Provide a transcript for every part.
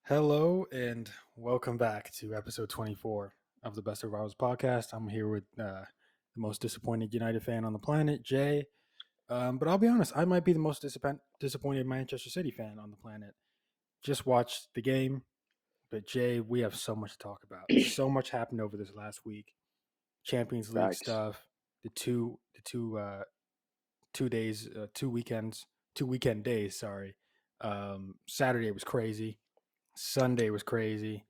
Hello and welcome back to episode 24 of the Best of Rivals podcast. I'm here with the most disappointed United fan on the planet, Jay. But I'll be honest, I might be the most disappointed Manchester City fan on the planet. Just watched the game, but Jay, we have so much to talk about. So much happened over this last week. Champions League Facts. stuff, two days, 2 weekends, 2 weekend days. Sorry. Saturday was crazy. Sunday was crazy.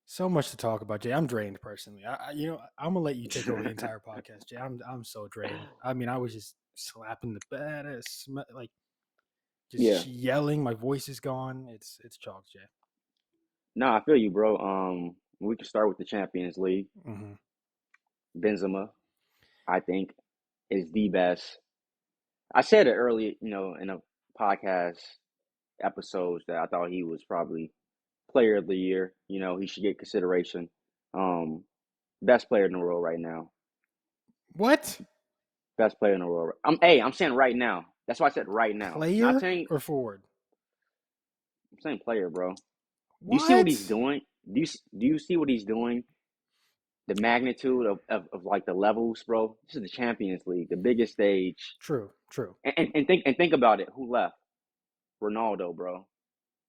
So much to talk about, Jay. I'm drained personally. I'm gonna let you take over the entire podcast, Jay. I'm so drained. I mean, I was just slapping the bed, like Yeah. just yelling. My voice is gone. It's chalk, Jay. No, I feel you, bro. We can start with the Champions League. Mm-hmm. Benzema, I think, is the best. I said it early, in a podcast episodes that I thought he was probably player of the year. He should get consideration. Um, Best player in the world right now. What Best player in the world. I'm saying right now. That's why I said right now. Not player saying or forward? I'm saying player, bro. Do you see what he's What? doing? Do you see what he's doing? The magnitude of like the levels, bro. This is the Champions League, the biggest stage. True, true. And think about it. Who left? Ronaldo, bro.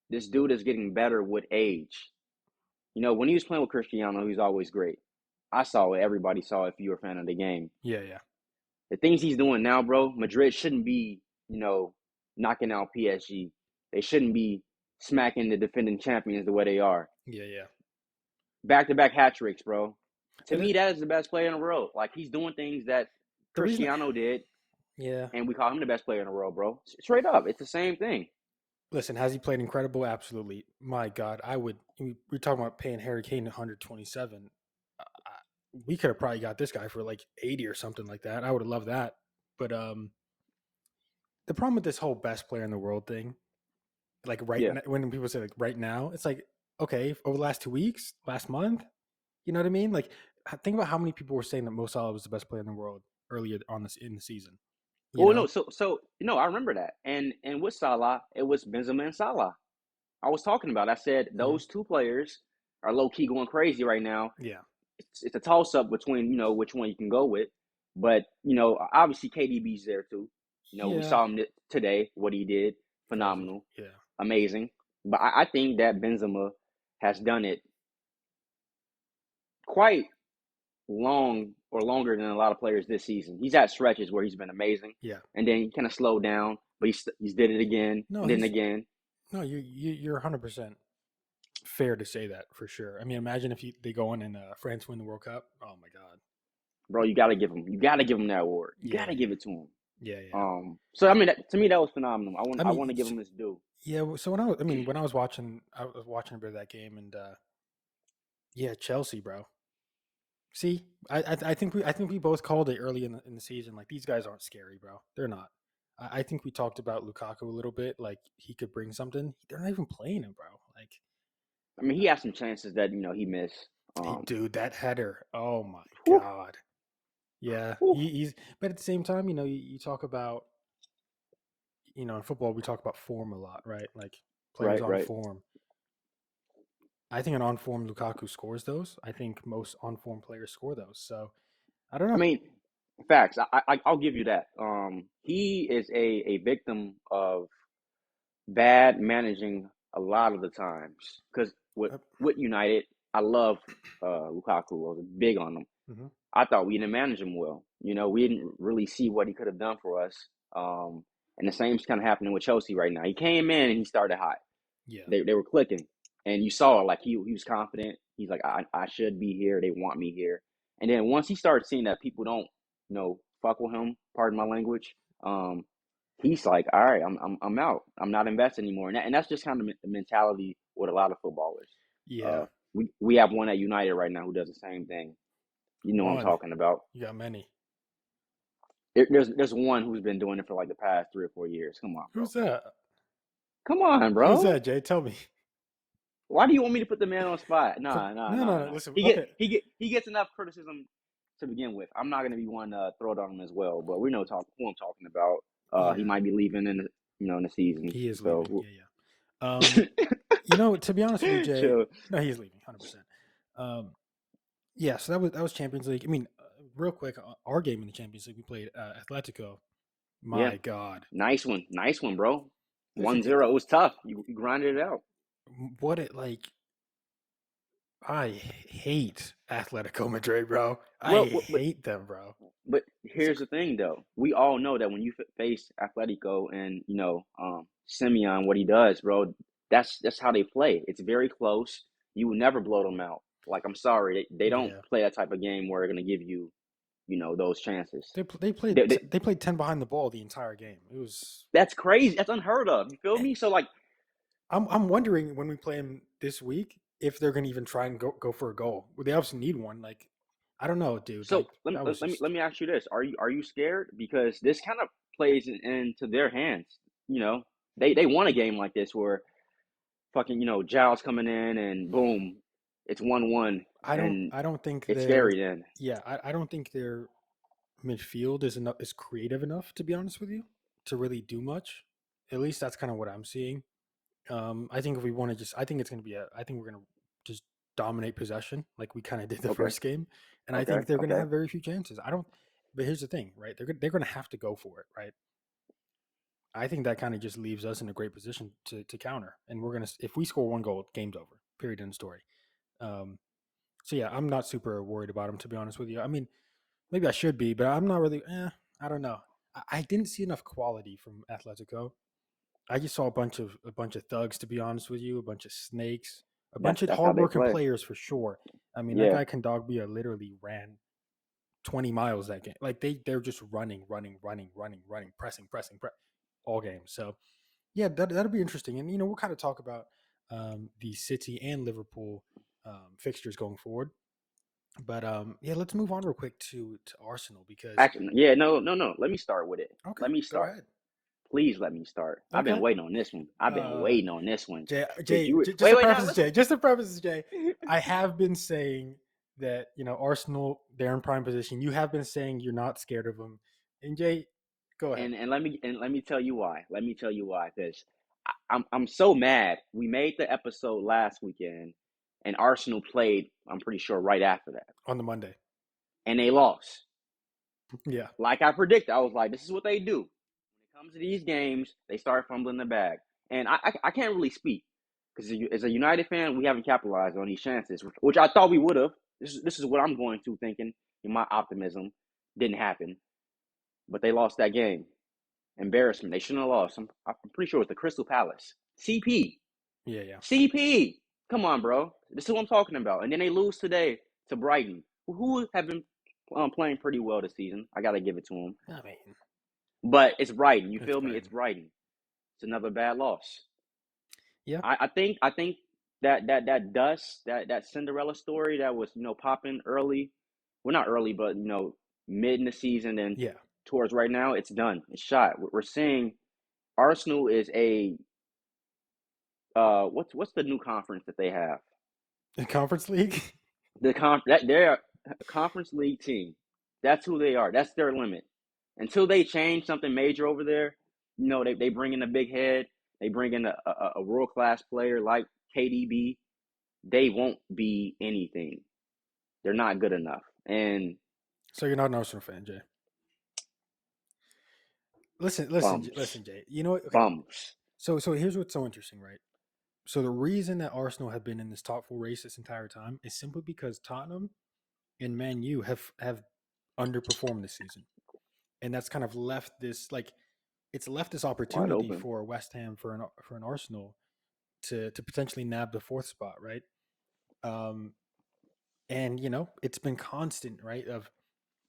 This dude is getting better with age. When he was playing with Cristiano, he was always great. I saw it. Everybody saw it if you were a fan of the game. Yeah, yeah, The things he's doing now, bro, Madrid shouldn't be, knocking out PSG. They shouldn't be smacking the defending champions the way they are. yeah, yeah. Back-to-back hat tricks, bro. To And me, that is the best player in the world. Like, he's doing things that the reason, Cristiano did, yeah. and we call him the best player in the world, bro. Straight up, it's the same thing. Listen, has he played incredible? Absolutely. My God, I would. We're talking about paying Harry Kane 127. We could have probably got this guy for like 80 or something like that. I would have loved that. But the problem with this whole best player in the world thing, like Yeah, when people say like right now, it's like okay, over the last 2 weeks, last month, you know what I mean? Like think about how many people were saying that Mo Salah was the best player in the world earlier on this in the season. You well, no, know? so I remember that, and with Salah, it was Benzema and Salah. I was talking about. I said Hmm. those two players are low key going crazy right now. Yeah. It's a toss up between which one you can go with, but obviously KDB's there too. We Yeah. saw him today. What he did, Crazy. phenomenal, Yeah. amazing. But I think that Benzema has done it quite long or longer than a lot of players this season. He's had stretches where he's been amazing, Yeah. and then he kind of slowed down, but he's did it again No, and then he's again. no. You're 100% fair to say that for sure. I mean, imagine if they go on and France win the World Cup. Oh my God. Bro, you gotta give him that award. You Yeah. gotta Yeah. give it to him. Yeah. Yeah. So I mean, to me, that was phenomenal. I want I I mean, want to give him his due. yeah. So when I was watching, a bit of that game, and yeah, Chelsea, bro. See, I think we both called it early in the season. Like these guys aren't scary, bro. They're not. I think we talked about Lukaku a little bit. Like he could bring something. They're not even playing him, bro. Like, I mean, he had some chances that he missed. dude, that header. Oh my Whew, God. Yeah, whew. he's. But at the same time, you talk about, in football we talk about form a lot, right? Like players Right, on right. form. I think an on form Lukaku scores those. I think most on form players score those. So I don't I know. mean, facts. I'll give you that. He is a victim of bad managing a lot of the times. Because with Uh, with United, I love Lukaku. I was big on him. mhm. I thought we didn't manage him well. We didn't really see what he could have done for us. And the same's kind of happening with Chelsea right now. He came in and he started hot. Yeah, They were clicking, and you saw like he was confident. He's like, I should be here. They want me here. And then once he started seeing that people don't fuck with him, pardon my language, he's like, all right, I'm out. I'm not invested anymore. And that's just kind of the mentality with a lot of footballers. yeah. We have one at United right now who does the same thing. You know what I'm One, talking about. you got many. There's one who's been doing it for like the past 3 or 4 years. Come on, bro. Who's that? Come on, Who's bro. that, Jay? Tell me. Why do you want me to put the man on the spot? Nah, nah, No, nah, no, no. nah. Listen. He get Okay. he get he gets enough criticism to begin with. I'm not gonna be one to throw it on him as well, but we know who I'm talking about. He Yeah, might be leaving in the season. he is leaving. So Yeah, yeah. No, to be honest with you, Jay, Chill. no, he's leaving 100%. Yeah, so that was Champions League. I mean, real quick, our game in the Champions League, we played Atletico. Yeah, My God, nice one, bro. listen, 1-0. It was tough. You grinded it out. what it like. I hate Atletico Madrid, bro. I Well, hate them, bro. but It's here's the thing, though. We all know that when you face Atletico and Simeon, what he does, bro, that's how they play. It's very close. You will never blow them out. Like, I'm sorry, they don't yeah. play that type of game where they're gonna give you, those chances. They They, played they, they played 10 behind the ball the entire game. It was. that's crazy. That's unheard of. You feel eh, me? So like, I'm wondering when we play them this week if they're gonna even try and go for a goal. Well, they obviously need one. Like, I don't know, dude. so Like let me that was let me just. let me ask you this: Are you scared? Because this kind of plays into their hands. You know, they won a game like this where fucking Giles coming in and boom, it's 1-1 and I don't think it's they're. scary then. Yeah, I don't think their midfield is creative enough, to be honest with you, to really do much. At least that's kind of what I'm seeing. I think if we want to I think it's going to be I think we're going to just dominate possession like we kind of did the Okay, first game. And I okay, think they're going to okay. have very few chances. I don't, but here's the thing, right? They're going to have to go for it, right? I think that kind of just leaves us in a great position to counter. And we're going to, if we score one goal, game's over, period, end of story. Um, so yeah, I'm not super worried about them, to be honest with you. I mean, maybe I should be, but I'm not really, I don't know. I didn't see enough quality from Atletico. I just saw a bunch of thugs, to be honest with you, a bunch of snakes, a bunch of That's how they hardworking play. players for sure. I mean, that Yeah, guy Kondogbia literally ran 20 miles that game. Like they're just running, pressing all games. So yeah, that'll be interesting. And we'll kind of talk about the City and Liverpool fixtures going forward. But yeah, let's move on real quick to Arsenal because actually, yeah, no, no, no. Let me start with it. okay, Let me go start. ahead. Please let me start. I've been Okay. waiting on this one. I've been Uh, waiting on this one because Jay, you just wait, to wait, now preface, listen. Jay, just to preface, Jay, I have been saying that Arsenal they're in prime position. You have been saying you're not scared of them, and Jay, go ahead. And let me tell you why. Let me tell you why. Because I'm so mad. We made the episode last weekend, and Arsenal played. I'm pretty sure right after that, On the Monday. and they lost. Yeah, Like I predicted, I was like, this is what they do. When it comes to these games, they start fumbling the bag, and I can't really speak because as a United fan, we haven't capitalized on these chances, which I thought we would have. This is what I'm going to thinking in my optimism. Didn't happen, but they lost that game. Embarrassment. They shouldn't have lost. I'm pretty sure it was the Crystal Palace. CP. yeah, yeah. CP. Come on, bro. This is what I'm talking about. And then they lose today to Brighton, who have been playing pretty well this season. I got to give it to them. I mean, But it's Brighton. You it's feel me? It's Brighton. Brighton. It's another bad loss. Yeah, I think that dust, that Cinderella story that was popping early, well not early, but mid in the season and yeah. towards right now, it's done. It's shot. We're seeing Arsenal is a what's the new conference that they have? The Conference League. They're a conference league team. That's who they are. That's their limit. Until they change something major over there, they bring in a big head. They bring in a world class player like KDB. They won't be anything. They're not good enough. And So you're not an Arsenal fan, Jay. Listen, bums, Jay. You know what? Okay. bums. So here's what's so interesting, right? So the reason that Arsenal have been in this top four race this entire time is simply because Tottenham and Man U have underperformed this season, and that's kind of left this like it's left this Wide opportunity open. for West Ham for an Arsenal to potentially nab the fourth spot, right? Um, and it's been constant, right, of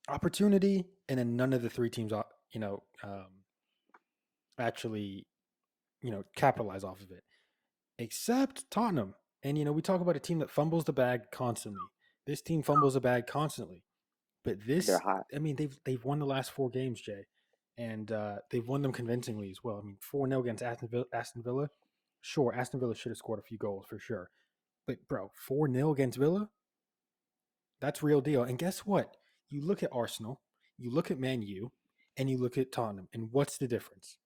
opportunity, and then none of the three teams, actually, capitalize off of it, except Tottenham. And we talk about a team that fumbles the bag constantly. This team fumbles the bag constantly, but They're this, hot. I mean, they've won the last four games, Jay, and they've won them convincingly as well. I mean, 4-0 against Aston Villa. Sure, Aston Villa should have scored a few goals for sure, but bro, 4-0 against Villa, that's real deal. And guess what? You look at Arsenal, you look at Man U, and you look at Tottenham, and what's the difference?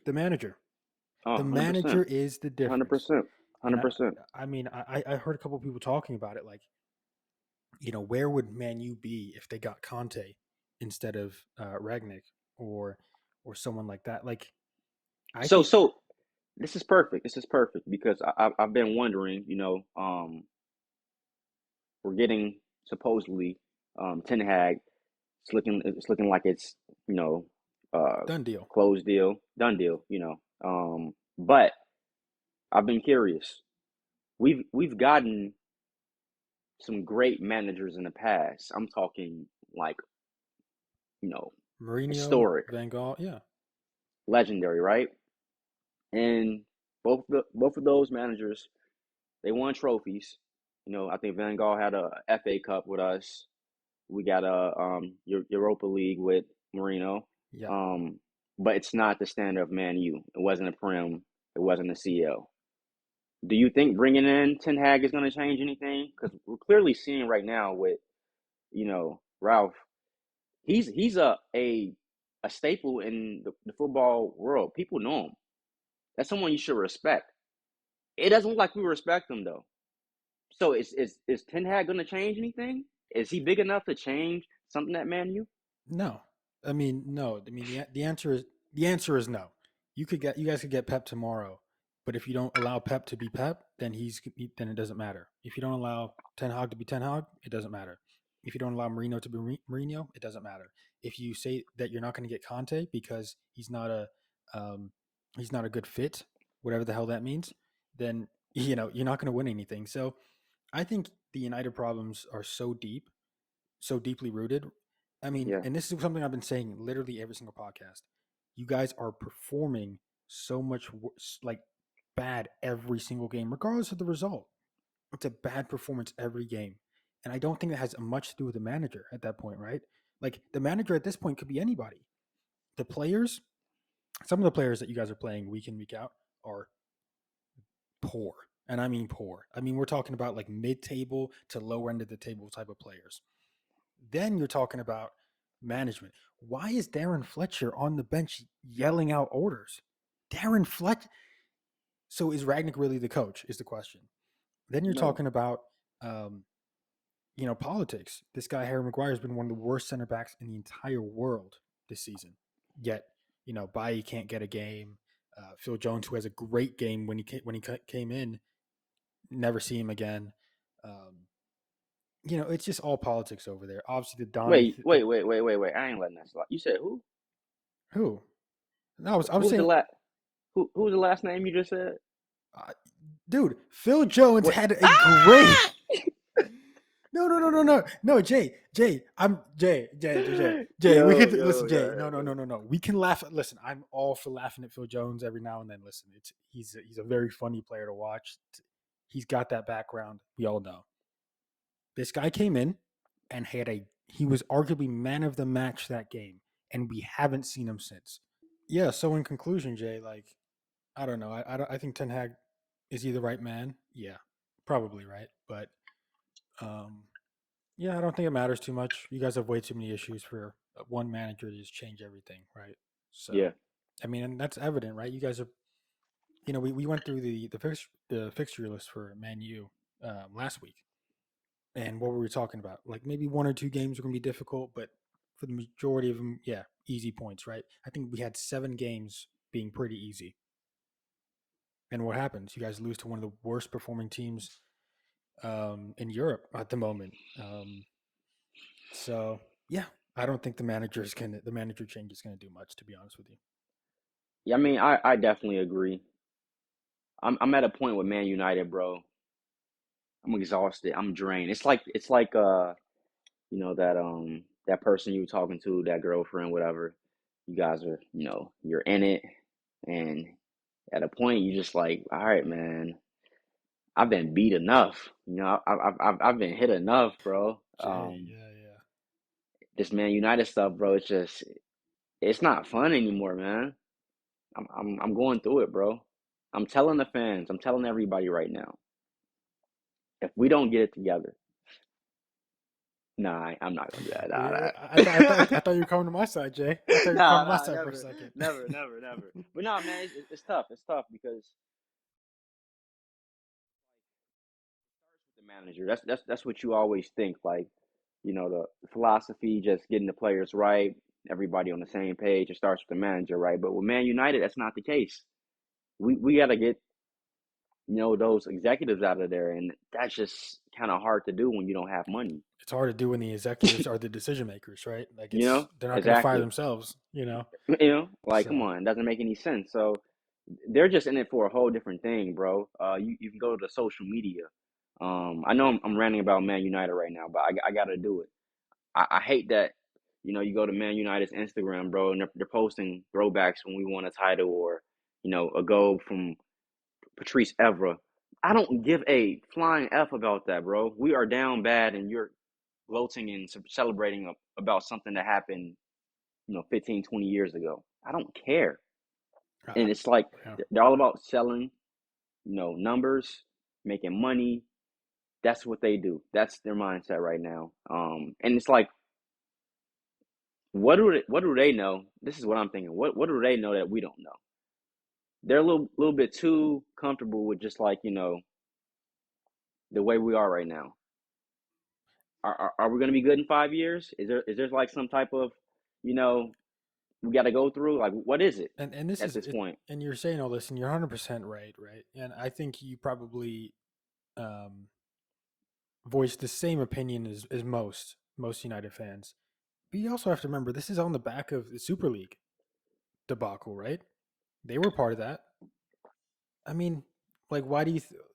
The manager. Oh, The 100%. manager is the difference. 100%. And 100%. I mean, I heard a couple of people talking about it, like, where would Man U be if they got Conte instead of Ragnick or someone like that? Like, I So think so this is perfect. This is perfect because I've been wondering, we're getting supposedly Ten Hag. It's looking like it's you know uh done deal. closed deal, done deal. But I've been curious. We've gotten some great managers in the past. I'm talking like you know Mourinho, historic, Van Gaal, yeah, legendary, right? And both of those managers, they won trophies. I think Van Gaal had a FA Cup with us. We got a Europa League with Marino. yeah. Um, but it's not the standard of Man U. It wasn't a Prem. It wasn't a CL. Do you think bringing in Ten Hag is going to change anything? Because we're clearly seeing right now with Ralph. He's a staple in the football world. People know him. That's someone you should respect. It doesn't look like we respect him though. So is Ten Hag going to change anything? Is he big enough to change something at Man U? No, I mean no. I mean the answer is no. You guys could get Pep tomorrow, but if you don't allow Pep to be Pep, then then it doesn't matter. If you don't allow Ten Hag to be Ten Hag, it doesn't matter. If you don't allow Marino to be Mourinho, it doesn't matter. If you say that you're not going to get Conte because um, he's not a good fit, whatever the hell that means, then you're not going to win anything. So I think the United problems are so deeply rooted. I mean, Yeah. and this is something I've been saying literally every single podcast. You guys are performing so much like bad every single game, regardless of the result. It's a bad performance every game. And I don't think that has much to do with the manager at that point, right? Like the manager at this point could be anybody. The players, some of the players that you guys are playing week in, week out are poor. And I mean poor. I mean, we're talking about like mid table to lower end of the table type of players. Then you're talking about management. Why is Darren Fletcher on the bench yelling out orders? Darren Fletcher. So is Ragnick really the coach? Is the question. Then you're No. talking about, um, politics. This guy Harry Maguire has been one of the worst center backs in the entire world this season. Yet, Bailly can't get a game. Phil Jones, who has a great game when he came in, never see him again. Um, it's just all politics over there. Obviously, the Donny, Wait. I ain't letting that slide. You said who? who? No, I Who was was the saying, last? Who was the last name you just said? uh, dude, Phil Jones What? had a great. Ah! No, Jay. We Yo, could yo, listen, yo, Jay. yo. No. We can laugh. Listen, I'm all for laughing at Phil Jones every now and then. Listen, he's a very funny player to watch. He's got that background. We all know. This guy came in and he was arguably man of the match that game, and we haven't seen him since. Yeah. So in conclusion, Jay, like I don't know. I think Ten Hag is he the right man? Yeah, probably right. But um, yeah, I don't think it matters too much. You guys have way too many issues for one manager to just change everything, right? So, Yeah. I mean, and that's evident, right? You guys are, we went through the fixture list for Man U last week, and what were we talking about? Like maybe one or two games are going to be difficult, but for the majority of them, yeah, easy points, right? I think we had 7 games being pretty easy. And what happens? You guys lose to one of the worst performing teams in Europe at the moment. So yeah, I don't think the manager change is gonna do much, to be honest with you. Yeah. I mean, I definitely agree. I'm at a point with Man United, bro. I'm exhausted. I'm drained. It's like that person you were talking to, that girlfriend, whatever. You guys are you're in it, and at a point you just like, all right, man. I've been beat enough. I've been hit enough, bro. Jay, yeah. This Man United stuff, bro. It's not fun anymore, man. I'm going through it, bro. I'm telling the fans. I'm telling everybody right now. If we don't get it together, Nah, I'm not gonna do that. Yeah, I Nah, thought you were coming to my side, Jay. I thought you were coming nah, to my nah, side for a never, second. never, never, never. But nah, man, it's tough. It's tough because starts with the manager. That's what you always think. Like, the philosophy, just getting the players right, everybody on the same page. It starts with the manager, right? But with Man United, that's not the case. We got to get those executives out of there, and that's just kind of hard to do when you don't have money. It's hard to do when the executives are the decision makers, right? Like they're not going to fire Exactly. themselves. Like, come So on, it doesn't make any sense. So they're just in it for a whole different thing, bro. You can go to the social media. I know I'm ranting about Man United right now, but I got to do it. I hate that, you go to Man United's Instagram, bro, and they're posting throwbacks when we won a title, or, a goal from Patrice Evra. I don't give a flying F about that, bro. We are down bad, and you're gloating and celebrating about something that happened, 15, 20 years ago. I don't care. uh, And it's like yeah. they're all about selling, numbers, making money. That's what they do. That's their mindset right now. And it's like, what do they know? This is what I'm thinking. What do they know that we don't know? They're a little bit too comfortable with just like, the way we are right now. Are we going to be good in 5 years? Is there like some type of, you know, we got to go through? Like, what is it And this at is this it. point? And you're saying all this, and you're 100% right, right? And I think you probably um, voiced the same opinion as most United fans. But you also have to remember this is on the back of the Super League debacle, right? They were part of that. I mean, like, why do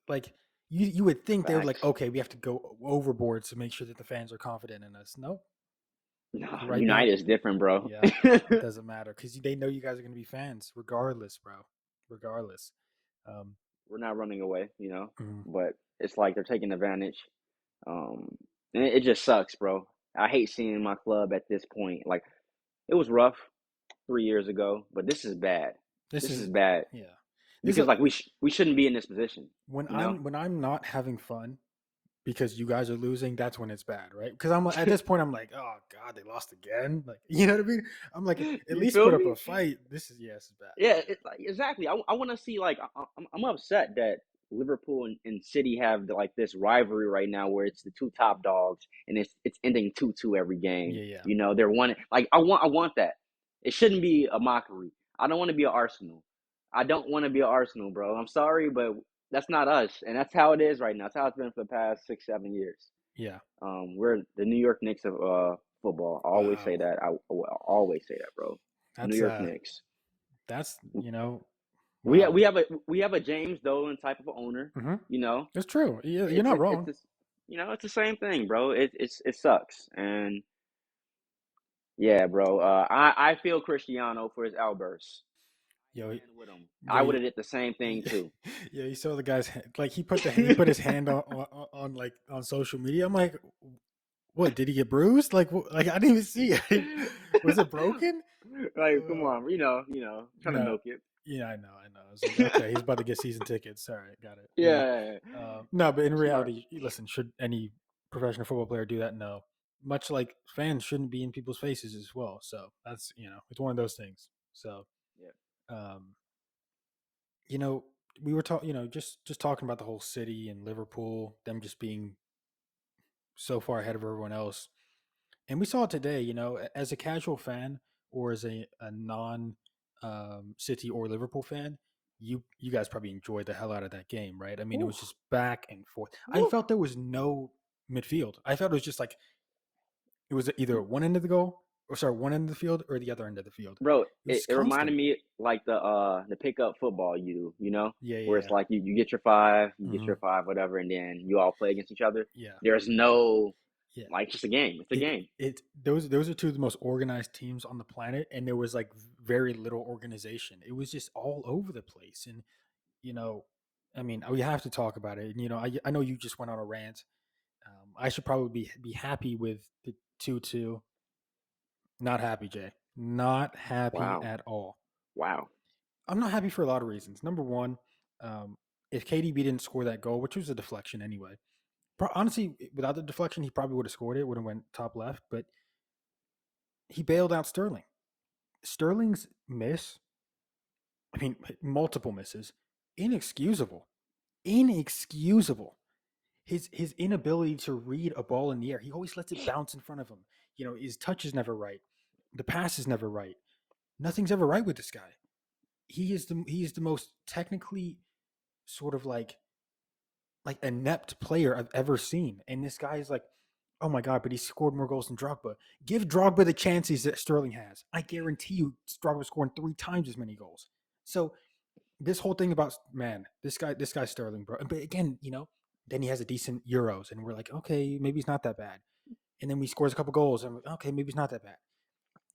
like you would think they were like, Facts. okay, we have to go overboard to make sure that the fans are confident in us. No, No, right now, United is different, bro. yeah, it doesn't matter because they know you guys are going to be fans regardless, bro. Regardless. Um, We're not running away, mm, but it's like they're taking advantage. Um, and it just sucks, bro. I hate seeing my club at this point. Like, it was rough 3 years ago, but this is bad. this This is is bad yeah. This because like we shouldn't be in this position, when you know? I'm not having fun because you guys are losing, that's when it's bad, right? Because I'm like at this point, I'm like, oh god, they lost again. Like, you know what I mean? I'm like, at You least feel put up a me? fight. This is bad. Yeah, Yeah, it's like, exactly. I want to see, like, I'm upset that Liverpool and City have like this rivalry right now where it's the two top dogs and it's ending 2-2 every game. yeah, yeah. They're one, like, I want that. It shouldn't be a mockery. I don't want to be an Arsenal. I don't want to be an Arsenal, bro. I'm sorry, but that's not us, and that's how it is right now. That's how it's been for the past 6-7 years. Yeah. We're the New York Knicks of football. I always say Wow. that. I will always say that, bro. New That's York Knicks. that's We wow. we have a James Dolan type of owner. Hmm. You know, It's true. You're it's not it, it's wrong. this, it's the same thing, bro. It sucks, and yeah, bro. I feel Cristiano for his outbursts. I Yo, stand with him. yo, I would have did the same thing too. yeah. You saw the guy's like he put his hand on like on social media. I'm like, what? Did he get bruised? Like, like I didn't even see it. Was it broken? Like, come Uh, on, trying to no. milk it. Yeah, I know. I was like, okay, he's about to get season tickets. All right, got it. Yeah, No, but in smart. reality, listen, should any professional football player do that? No. Much like fans shouldn't be in people's faces as well. So that's it's one of those things. So Yeah. um, you know, we were talking, just talking about the whole city and Liverpool, them just being so far ahead of everyone else. And we saw it today, as a casual fan or as a non City or Liverpool fan, you guys probably enjoyed the hell out of that game, right? I mean, it Woo, was just back and forth. I woo. felt there was no midfield. I felt it was just like it was either one end of the goal, or sorry, one end of the field or the other end of the field. Bro, It was it, just it reminded constant. me like the pickup football you do, Yeah, where yeah, it's yeah. like you get your five, you get Hmm. your five, whatever, and then you all play against each other. Yeah, There's no, yeah. like, just a game. It's a it game. it those are two of the most organized teams on the planet, and there was like very little organization. It was just all over the place. And you know I mean, we have to talk about it. And I know you just went on a rant. I should probably be happy with the 2-2. Not happy, Jay. Not happy Wow. at all. Wow. I'm not happy for a lot of reasons. Number one, um, if KDB didn't score that goal, which was a deflection anyway, honestly, without the deflection, he probably would have scored it. Would have went top left, but he bailed out Sterling. Sterling's miss, I mean, multiple misses, inexcusable, inexcusable. His inability to read a ball in the air. He always lets it bounce in front of him. His touch is never right. The pass is never right. Nothing's ever right with this guy. He is the most technically sort of like inept player I've ever seen. And this guy is like, oh my god, but he scored more goals than Drogba. Give Drogba the chances that Sterling has. I guarantee you, Drogba scoring 3 times as many goals. So this whole thing about this guy Sterling, bro. But again, then he has a decent Euros, and we're like, okay, maybe he's not that bad. And then he scores a couple goals, and we're like, okay, maybe he's not that bad.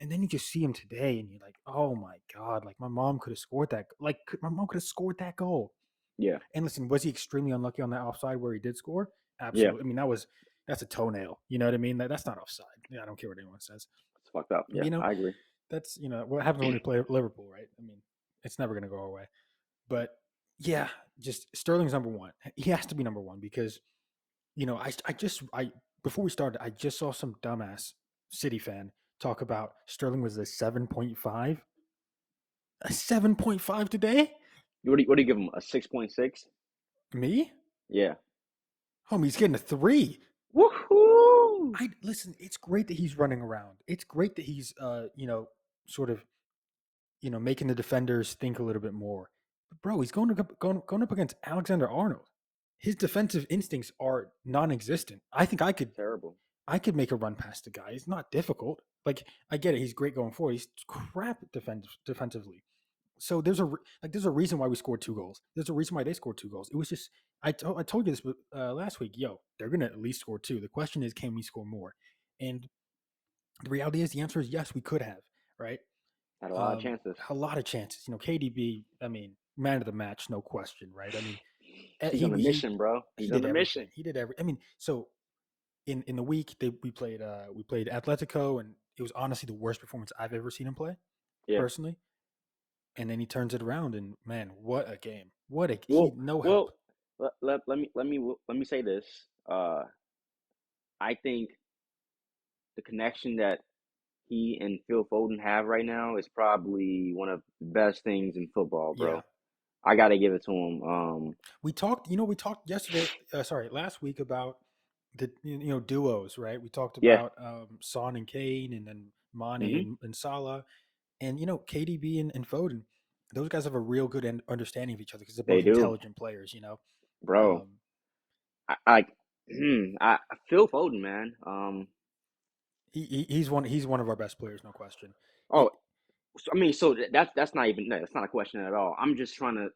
And then you just see him today, and you're like, oh my god, like my mom could have scored that. Like my mom could have scored that goal. Yeah. And listen, was he extremely unlucky on that offside where he did score? Yeah. Absolutely. I mean, that's a toenail. You know what I mean? That's not offside. Yeah, I don't care what anyone says. It's fucked up. Yeah, I agree. That's what happens when we play Liverpool, right? I mean, it's never gonna go our way. But yeah, just Sterling's number one. He has to be number one because, I before we started, I just saw some dumbass City fan talk about Sterling was a 7.5. A 7.5 today? What do you give him? A 6.6? Me? Yeah. Homie, he's getting a 3. Woohoo! Listen, it's great that he's running around. It's great that he's sort of making the defenders think a little bit more. But bro, he's going up against Alexander Arnold. His defensive instincts are non-existent. I think I could Terrible. I could make a run past the guy. It's not difficult. Like I get it. He's great going forward. He's crap defensively. So there's a reason why we scored 2 goals. There's a reason why they scored 2 goals. It was just I told you this last week. Yo, they're gonna at least score 2. The question is, can we score more? And the reality is, the answer is yes, we could have. Right? Had a lot of chances. A lot of chances. KDB. I mean, man of the match, no question. Right? I mean, he's on a mission, bro. He's on a mission. He did everything. I mean, so in the week we played Atletico, and it was honestly the worst performance I've ever seen him play, personally. And then he turns it around, and man, what a game! What a help. Let me say this. I think the connection that he and Phil Foden have right now is probably one of the best things in football, bro. Yeah. I gotta give it to him. We talked yesterday. Last week about the duos, right? We talked about Son and Kane, and then Mane and Salah. And KDB and Foden, those guys have a real good understanding of each other because they're both intelligent players. Bro. Phil Foden, man. He's one of our best players, no question. Oh, I mean, so that's not a question at all. I'm just trying to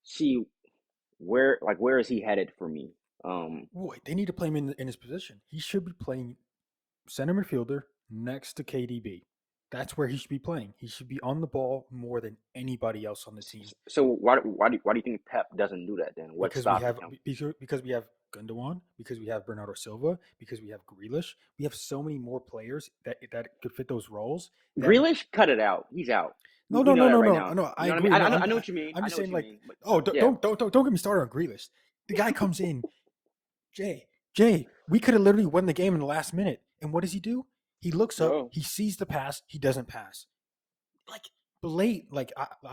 see where is he headed for me. Boy, they need to play him in his position. He should be playing center midfielder next to KDB. That's where he should be playing. He should be on the ball more than anybody else on the team. So why do you think Pep doesn't do that then? What's stopping him? Because we have Gundogan, because we have Bernardo Silva, because we have Grealish. We have so many more players that could fit those roles. Grealish, cut it out. He's out. No. I agree. I know what you mean. I'm just saying, don't get me started on Grealish. The guy comes in, Jay. We could have literally won the game in the last minute, and what does he do? He looks up, he sees the pass, he doesn't pass. I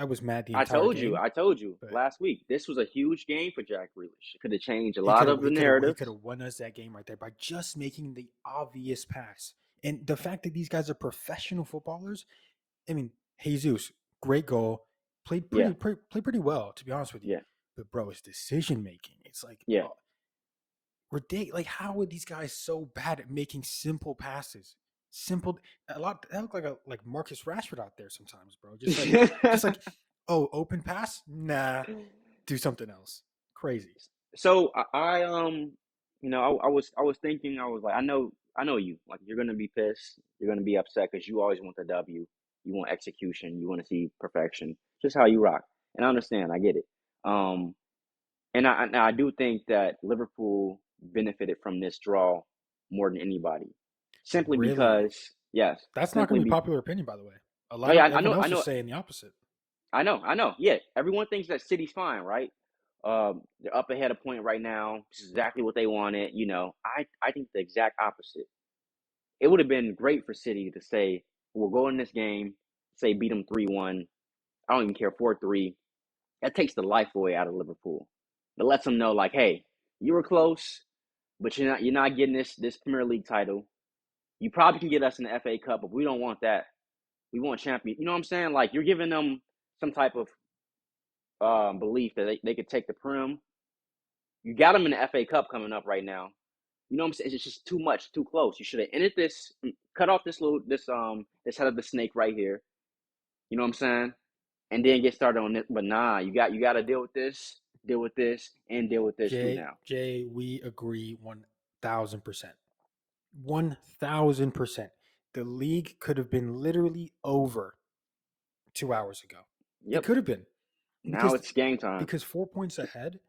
was mad the entire game. I told you last week. This was a huge game for Jack Grealish. It could have changed a lot of the narrative. He could have won us that game right there by just making the obvious pass. And the fact that these guys are professional footballers, I mean, Jesus, great goal, played pretty well, to be honest with you. Yeah. But bro, his decision making, it's like ridiculous. Like, how are these guys so bad at making simple passes? They look like Marcus Rashford out there sometimes, bro. Just like open pass, nah, do something else. Crazy. So I was thinking, I was like, I know you, like, you're gonna be pissed, you're gonna be upset because you always want the W, you want execution, you want to see perfection, just how you rock, and I understand, I get it. And I do think that Liverpool benefited from this draw more than anybody. Simply because, yes. That's not going to be popular opinion, by the way. I know. Is saying the opposite. I know. Yeah, everyone thinks that City's fine, right? They're up ahead a point right now. This is exactly what they wanted. I think the exact opposite. It would have been great for City to say, we'll go in this game, say beat them 3-1. I don't even care, 4-3. That takes the life away out of Liverpool. It lets them know, like, hey, you were close, but you're not getting this Premier League title. You probably can get us in the FA Cup, but we don't want that. We want champion. You know what I'm saying? Like, you're giving them some type of belief that they could take the Prem. You got them in the FA Cup coming up right now. You know what I'm saying? It's just too much, too close. You should have ended this, cut off this head of the snake right here. You know what I'm saying? And then get started on it. But nah, you got to deal with this, and deal with this too now. Jay, we agree 1,000%. 1,000%. The league could have been literally over 2 hours ago. It Yep. could have been. Now it's game time. Because 4 points ahead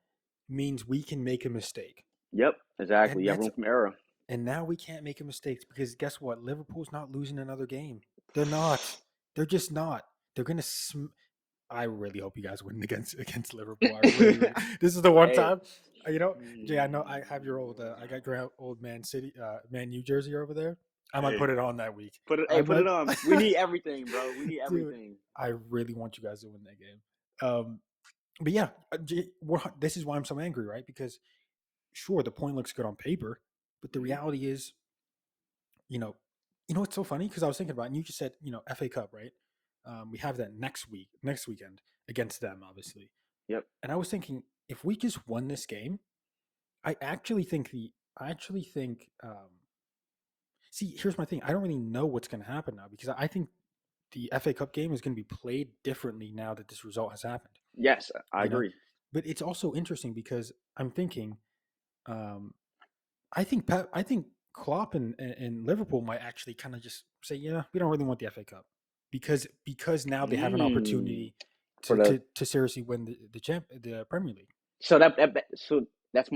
means we can make a mistake. Yep, exactly. You have room from error. And now we can't make a mistake because guess what? Liverpool's not losing another game. They're not. They're just not. They're gonna. I really hope you guys win against Liverpool. Really. This is the one time. Jay, I know I have your old. I got your old Man U jersey over there. I might put it on that week. Put it on. We need everything, bro. We need everything. Dude, I really want you guys to win that game. But yeah, this is why I'm so angry, right? Because sure, the point looks good on paper, but the reality is, what's so funny? Because I was thinking about it, and you just said, FA Cup, right? We have that next weekend against them, obviously. Yep. And I was thinking, if we just won this game, I actually think. See, here's my thing. I don't really know what's going to happen now because I think the FA Cup game is going to be played differently now that this result has happened. Yes, I agree. But it's also interesting because I'm thinking, I think Klopp and Liverpool might actually kind of just say, yeah, we don't really want the FA Cup because now they have an opportunity to seriously win the Premier League. So that's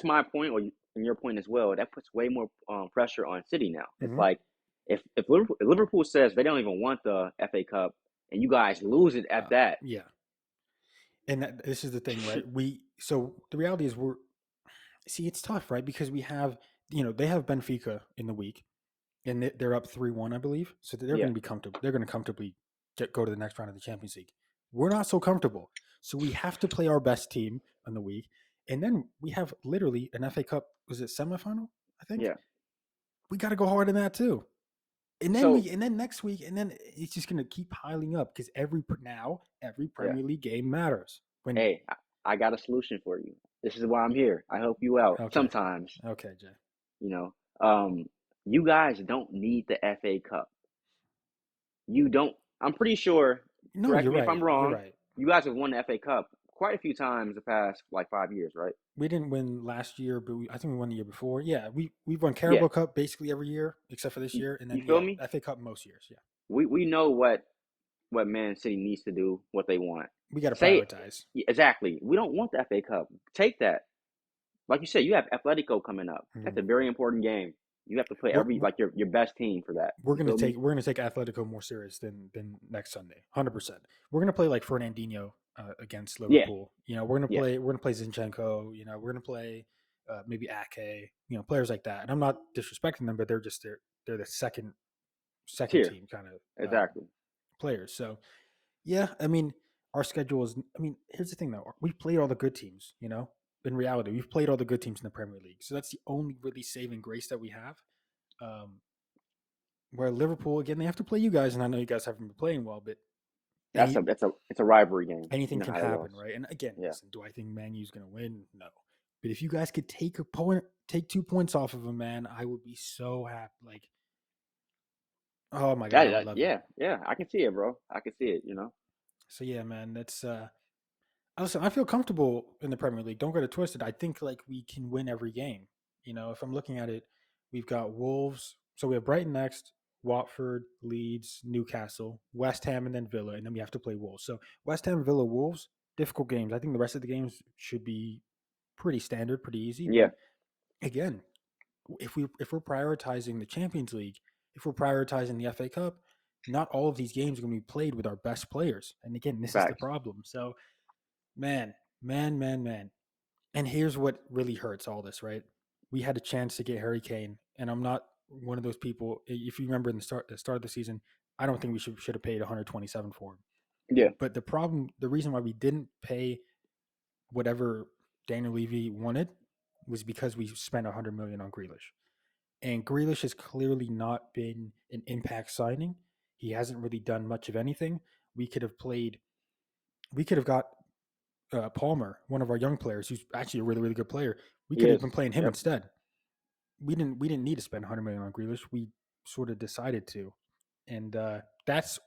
my point, or your point as well. That puts way more pressure on City now. It's like if Liverpool says they don't even want the FA Cup and you guys lose it at that. Yeah. And this is the thing, right? So the reality is it's tough, right? Because we have, they have Benfica in the week and they're up 3-1, I believe. So they're going to be comfortable. They're going to comfortably go to the next round of the Champions League. We're not so comfortable. So we have to play our best team in the week. And then we have literally an FA Cup, was it semifinal? I think. Yeah. We got to go hard in that too. And then next week, and then it's just going to keep piling up because every Premier League game matters. Hey, I got a solution for you. This is why I'm here. I help you out sometimes. Okay, Jay. You guys don't need the FA Cup. You don't. I'm pretty sure. No, correct you're me right. if I'm wrong. You're right. You guys have won the FA Cup quite a few times the past 5 years, right? We didn't win last year, but I think we won the year before. Yeah, we've won Carabao Cup basically every year except for this year, and then you feel me? FA Cup most years. Yeah, we know what Man City needs to do, what they want. We got to prioritize. Exactly. We don't want the FA Cup. Take that. Like you said, you have Atletico coming up. That's a very important game. You have to play your best team for that. We're gonna take Atletico more serious than next Sunday, 100%. We're gonna play like Fernandinho against Liverpool. Yeah. We're gonna play Zinchenko. We're gonna play maybe Ake. Players like that. And I'm not disrespecting them, but they're the second team kind of players. So yeah, I mean our schedule is. I mean, here's the thing though. We've played all the good teams. In reality, we've played all the good teams in the Premier League. So that's the only really saving grace that we have. Where Liverpool, again, they have to play you guys, and I know you guys haven't been playing well, but it's a rivalry game. Anything can happen, right? And again, listen, do I think Man U's going to win? No. But if you guys could take 2 points off of them, man, I would be so happy. Like, oh my God, I would love it. Yeah, I can see it, bro. I can see it, So yeah, man, that's listen, I feel comfortable in the Premier League. Don't get it twisted. I think like we can win every game. If I'm looking at it, we've got Wolves. So we have Brighton next, Watford, Leeds, Newcastle, West Ham, and then Villa, and then we have to play Wolves. So West Ham, Villa, Wolves, difficult games. I think the rest of the games should be pretty standard, pretty easy. Yeah. But again, if we're prioritizing the Champions League, if we're prioritizing the FA Cup, not all of these games are going to be played with our best players. And again, this is the problem. So, man, Man. And here's what really hurts all this, right? We had a chance to get Harry Kane, and I'm not one of those people. If you remember in the start of the season, I don't think we should have paid 127 for him. Yeah. But the reason why we didn't pay whatever Daniel Levy wanted was because we spent 100 million on Grealish, and Grealish has clearly not been an impact signing. He hasn't really done much of anything. We could have played. We could have got Palmer, one of our young players, who's actually a really really good player. We He could have is. been playing him Yep. instead. We didn't need to spend 100 million on Grealish. We sort of decided to, and that's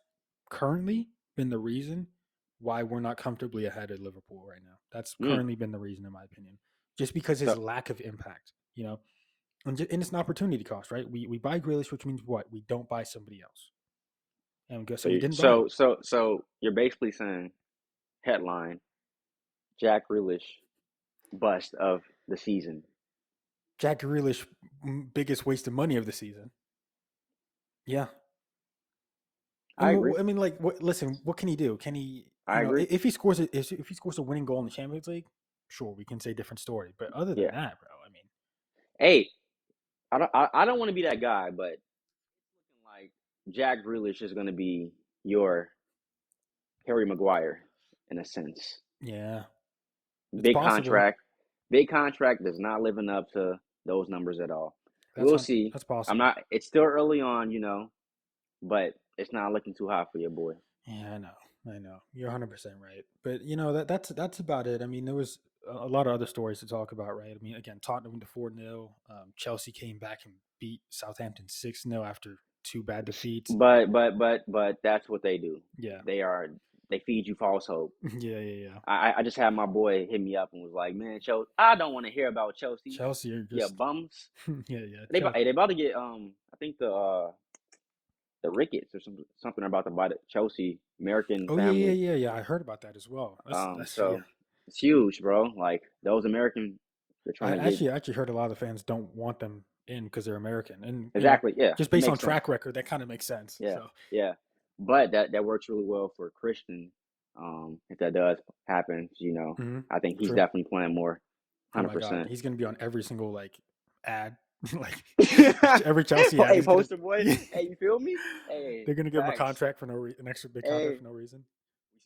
currently been the reason why we're not comfortably ahead of Liverpool right now. That's Mm. currently been the reason, in my opinion, just because his So lack of impact. And it's an opportunity cost, right? We buy Grealish, which means what? We don't buy somebody else, and so we didn't buy him. so you're basically saying headline Jack Grealish bust of the season. Jack Grealish, biggest waste of money of the season. Yeah, I I agree. mean, like, listen, what can he do? Can he, I agree. if he scores a winning goal in the Champions League, sure, we can say different story. But other than Yeah. that, bro, I mean, Hey, I don't want to be that guy, but like Jack Grealish is going to be your Harry Maguire in a sense. yeah, it's Big possible. contract. Big contract does not living up to those numbers at all. We'll see. That's I'm possible. not. It's still early on, but it's not looking too hot for your boy. Yeah, I know. You're 100% right. But that's about it. I mean, there was a lot of other stories to talk about, right? I mean, again, Tottenham went to 4-0. Chelsea came back and beat Southampton 6-0 after two bad defeats. But that's what they do. Yeah, They feed you false hope. yeah. I just had my boy hit me up and was like, man, Chelsea, I don't want to hear about Chelsea. Chelsea are Yeah, just bums. yeah. They about to get I think the Ricketts or something about to buy the Chelsea American Oh family. yeah. I heard about that as well. That's yeah. So it's huge, bro. Like those American, they're trying I to get actually heard a lot of the fans don't want them in because they're American, and exactly. Yeah, just it based on makes sense. track record, that kind of makes sense. Yeah, So, yeah. But that works really well for Christian. If that does happen, I think he's true. definitely playing more, Oh hundred my God, percent. he's gonna be on every single like ad, like every Chelsea ad. Hey, He's gonna. poster boy. Hey, you feel me? Hey, They're gonna give him a facts. contract for an extra big contract Hey, for no reason.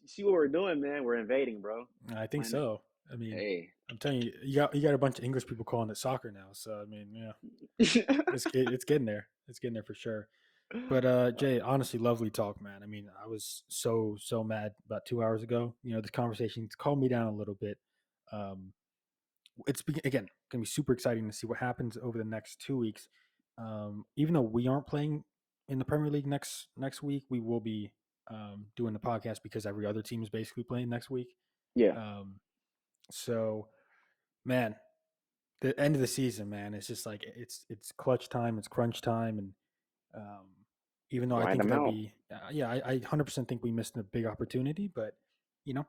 you see what we're doing, man? We're invading, bro. I think Playing it. so. I mean, Hey. I'm telling you, you got a bunch of English people calling it soccer now. So I mean, yeah, it's getting there. It's getting there for sure. But Jay, honestly, lovely talk, man. I mean, I was so mad about 2 hours ago. This conversation's calmed me down a little bit. Um, again gonna be super exciting to see what happens over the next 2 weeks. Even though we aren't playing in the Premier League next week, we will be doing the podcast because every other team is basically playing next week. Yeah, Um, so, man, the end of the season, man, it's just like it's clutch time, it's crunch time, and um, even though I grind think them that out. we, yeah, I 100% think we missed a big opportunity, but a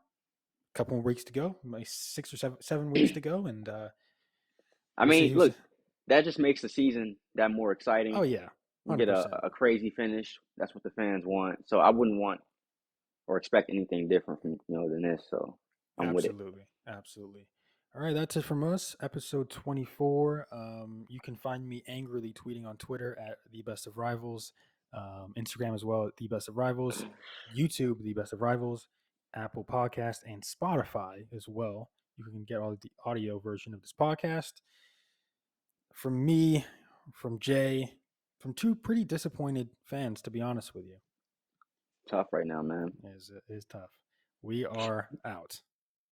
couple more weeks to go, maybe 6 or 7 weeks to go, and I we'll see mean, who's. look, that just makes the season that more Oh exciting. yeah, We get 100%. a crazy finish. That's what the fans want. So I wouldn't want or expect anything different from than this. So I'm with it. Absolutely. All right, that's it from us. Episode 24. You can find me angrily tweeting on Twitter at the Best of Rivals, Instagram as well at the Best of Rivals, YouTube the Best of Rivals, Apple Podcast, and Spotify as well. You can get all the audio version of this podcast. From me, from Jay, from two pretty disappointed fans, to be honest with you. Tough right now, man. Is tough. We are out.